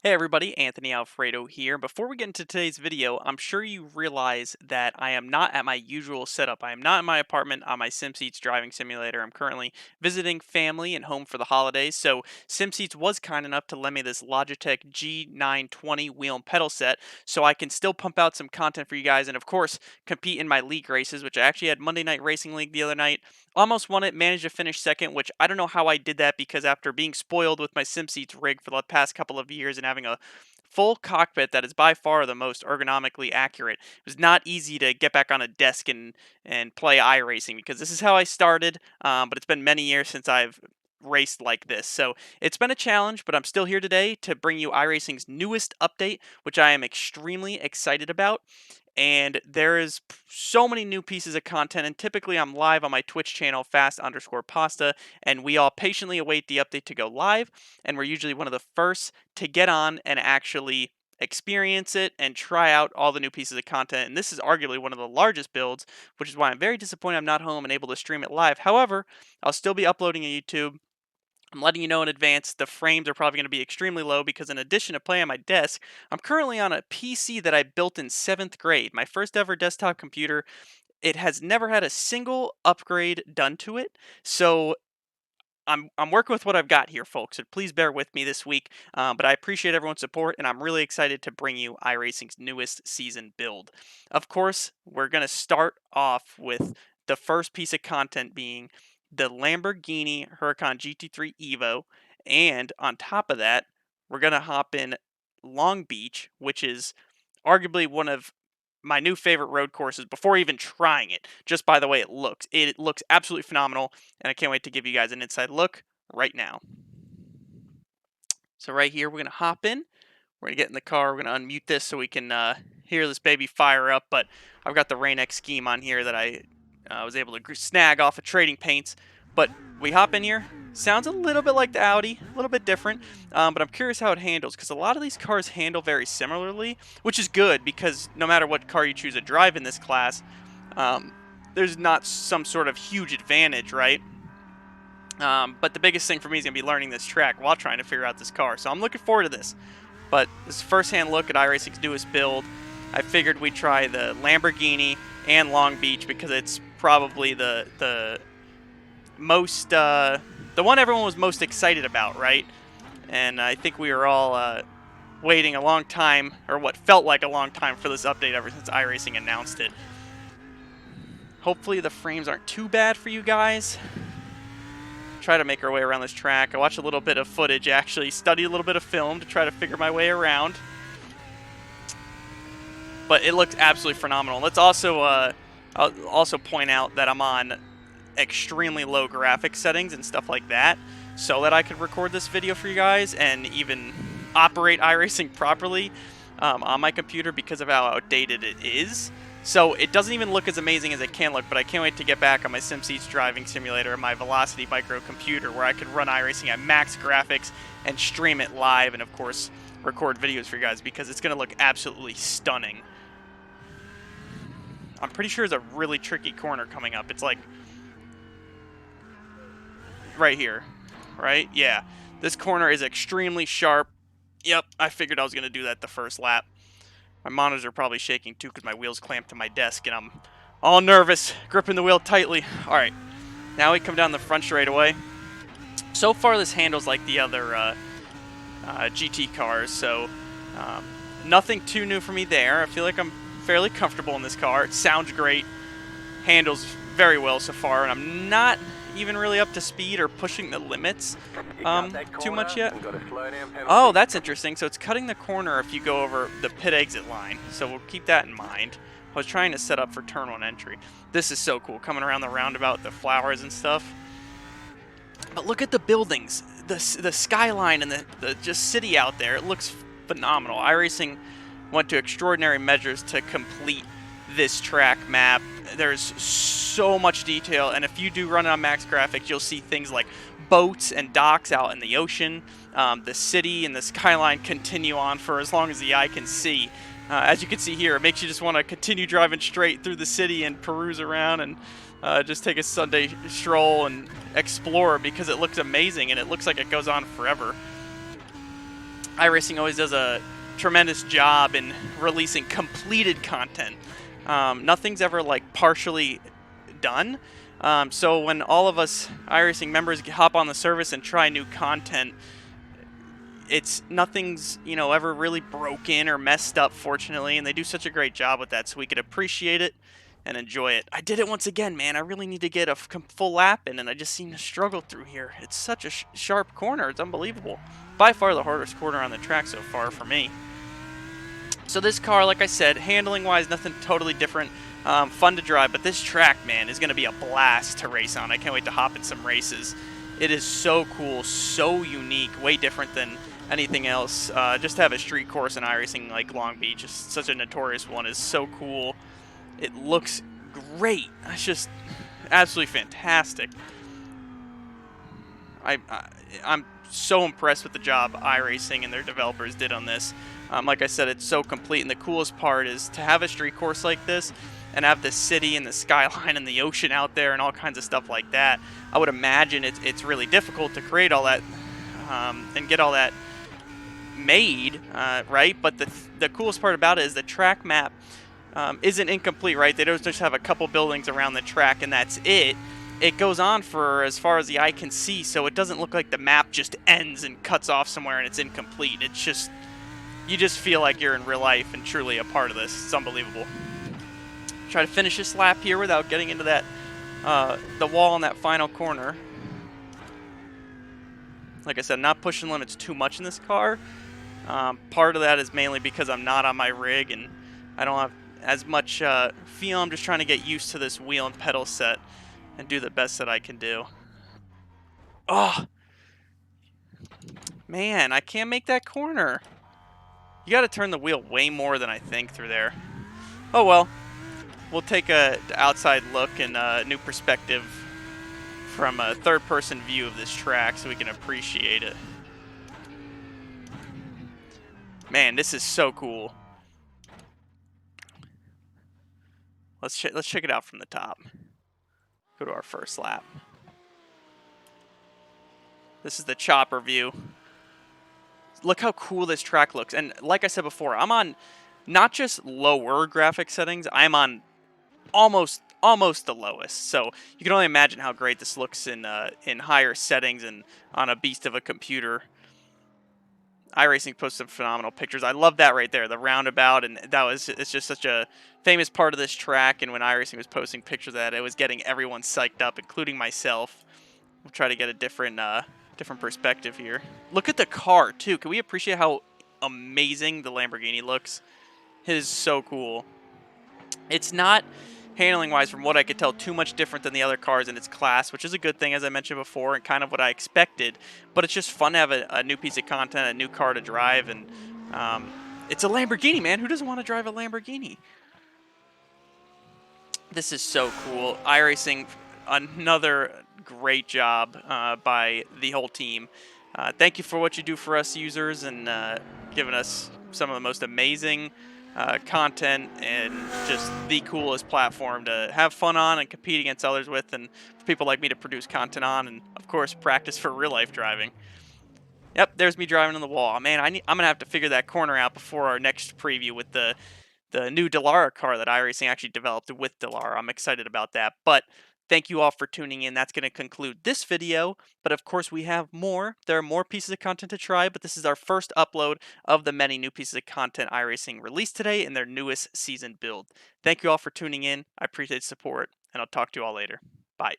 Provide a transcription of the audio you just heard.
Hey everybody, Anthony Alfredo here. Before we get into today's video, I'm sure you realize that I am not at my usual setup. I am not in my apartment on my SimSeats driving simulator. I'm currently visiting family and home for the holidays, so SimSeats was kind enough to lend me this Logitech G920 wheel and pedal set so I can still pump out some content for you guys and of course compete in my league races, which I actually had Monday Night Racing League the other night. Almost won it, managed to finish second, which I don't know how I did that because after being spoiled with my SimSeats rig for the past couple of years and having a full cockpit that is by far the most ergonomically accurate, it was not easy to get back on a desk and play iRacing because this is how I started, but it's been many years since I've raced like this. So it's been a challenge, but I'm still here today to bring you iRacing's newest update, which I am extremely excited about. And there is so many new pieces of content, and typically I'm live on my Twitch channel, fast_pasta, and we all patiently await the update to go live, and we're usually one of the first to get on and actually experience it and try out all the new pieces of content. And this is arguably one of the largest builds, which is why I'm very disappointed I'm not home and able to stream it live. However, I'll still be uploading on YouTube. I'm letting you know in advance the frames are probably going to be extremely low because in addition to playing on my desk, I'm currently on a PC that I built in 7th grade. My first ever desktop computer. It has never had a single upgrade done to it. So I'm working with what I've got here, folks. So please bear with me this week. But I appreciate everyone's support, and I'm really excited to bring you iRacing's newest season build. Of course, we're going to start off with the first piece of content being the Lamborghini Huracan GT3 EVO, and on top of that, we're going to hop in Long Beach, which is arguably one of my new favorite road courses before even trying it, just by the way it looks. It looks absolutely phenomenal, and I can't wait to give you guys an inside look right now. So right here, we're going to hop in. We're going to get in the car. We're going to unmute this so we can hear this baby fire up, but I've got the Rain-X scheme on here that I was able to snag off of Trading Paints. But we hop in here. Sounds a little bit like the Audi, a little bit different, but I'm curious how it handles because a lot of these cars handle very similarly, which is good because no matter what car you choose to drive in this class, there's not some sort of huge advantage, right? But the biggest thing for me is going to be learning this track while trying to figure out this car, so I'm looking forward to this. But this is a first-hand look at iRacing's newest build. I figured we'd try the Lamborghini and Long Beach because it's probably the most the one everyone was most excited about, right? And I think we were all waiting a long time, or what felt like a long time, for this update ever since iRacing announced it. Hopefully the frames aren't too bad for you guys. Try to make our way around this track. I watched a little bit of footage, actually studied a little bit of film to try to figure my way around. But it looks absolutely phenomenal. Let's also I'll also point out that I'm on extremely low graphics settings and stuff like that so that I could record this video for you guys and even operate iRacing properly on my computer because of how outdated it is. So it doesn't even look as amazing as it can look, but I can't wait to get back on my SimSeats driving simulator and my Velocity Micro computer where I could run iRacing at max graphics and stream it live and of course record videos for you guys because it's going to look absolutely stunning. I'm pretty sure there's a really tricky corner coming up. It's like right here, right? Yeah, this corner is extremely sharp. Yep, I figured I was going to do that the first lap. My monitors are probably shaking too because my wheel's clamped to my desk and I'm all nervous, gripping the wheel tightly. All right, now we come down the front straightaway. So far this handles like the other GT cars, so nothing too new for me there. I feel like I'm fairly comfortable in this car. It sounds great, handles very well so far, and I'm not even really up to speed or pushing the limits too much yet. Oh, that's interesting. So it's cutting the corner if you go over the pit exit line. So we'll keep that in mind. I was trying to set up for turn 1 entry. This is so cool, coming around the roundabout, the flowers and stuff. But look at the buildings, the skyline and the just city out there. It looks phenomenal. iRacing went to extraordinary measures to complete this track map. There's so much detail, and if you do run it on max graphics, you'll see things like boats and docks out in the ocean. The city and the skyline continue on for as long as the eye can see. As you can see here, it makes you just want to continue driving straight through the city and peruse around and just take a Sunday stroll and explore because it looks amazing and it looks like it goes on forever. iRacing always does a tremendous job in releasing completed content. Nothing's ever like partially done. So when all of us iRacing members hop on the service and try new content, it's nothing's ever really broken or messed up, fortunately, and they do such a great job with that, so we could appreciate it and enjoy it. I did it once again, man. I really need to get a full lap in, and I just seem to struggle through here. It's such a sharp corner. It's unbelievable. By far the hardest corner on the track so far for me. So this car, like I said, handling wise, nothing totally different. Fun to drive, but this track, man, is going to be a blast to race on. I can't wait to hop in some races. It is so cool, so unique, way different than anything else. Just to have a street course in iRacing like Long Beach, is such a notorious one, is so cool. It looks great. It's just absolutely fantastic. I'm so impressed with the job iRacing and their developers did on this. Like I said, it's so complete, and the coolest part is to have a street course like this and have the city and the skyline and the ocean out there and all kinds of stuff like that. I would imagine it's really difficult to create all that and get all that made, right? But the coolest part about it is the track map isn't incomplete, right? They don't just have a couple buildings around the track and that's it. It goes on for as far as the eye can see, so it doesn't look like the map just ends and cuts off somewhere and it's incomplete. It's just, you just feel like you're in real life and truly a part of this. It's unbelievable. Try to finish this lap here without getting into that the wall in that final corner. Like I said, not pushing limits too much in this car. Part of that is mainly because I'm not on my rig and I don't have as much feel. I'm just trying to get used to this wheel and pedal set and do the best that I can do. Oh, man, I can't make that corner. You got to turn the wheel way more than I think through there. Oh well, we'll take a outside look and a new perspective from a third-person view of this track so we can appreciate it. Man, this is so cool. Let's check it out from the top. Go to our first lap. This is the chopper view. Look how cool this track looks. And like I said before, I'm on not just lower graphic settings, I'm on almost the lowest. So you can only imagine how great this looks in higher settings and on a beast of a computer. iRacing posted some phenomenal pictures. I love that right there, the roundabout, and it's just such a famous part of this track. And when iRacing was posting pictures of that, it was getting everyone psyched up, including myself. We'll try to get a different perspective here. Look at the car too. Can we appreciate how amazing the Lamborghini looks? It is so cool. It's not, handling wise, from what I could tell, too much different than the other cars in its class, which is a good thing, as I mentioned before, and kind of what I expected. But it's just fun to have a new piece of content, a new car to drive, and it's a Lamborghini, man. Who doesn't want to drive a Lamborghini? This is so cool. iRacing, another great job by the whole team. Thank you for what you do for us users and giving us some of the most amazing content and just the coolest platform to have fun on and compete against others with, and for people like me to produce content on, and of course practice for real life driving. Yep, there's me driving on the wall. Man, I'm gonna have to figure that corner out before our next preview with the new Delara car that iRacing actually developed with Delara. I'm excited about that. But thank you all for tuning in. That's going to conclude this video. But of course, we have more. There are more pieces of content to try, but this is our first upload of the many new pieces of content iRacing released today in their newest season build. Thank you all for tuning in. I appreciate the support, and I'll talk to you all later. Bye.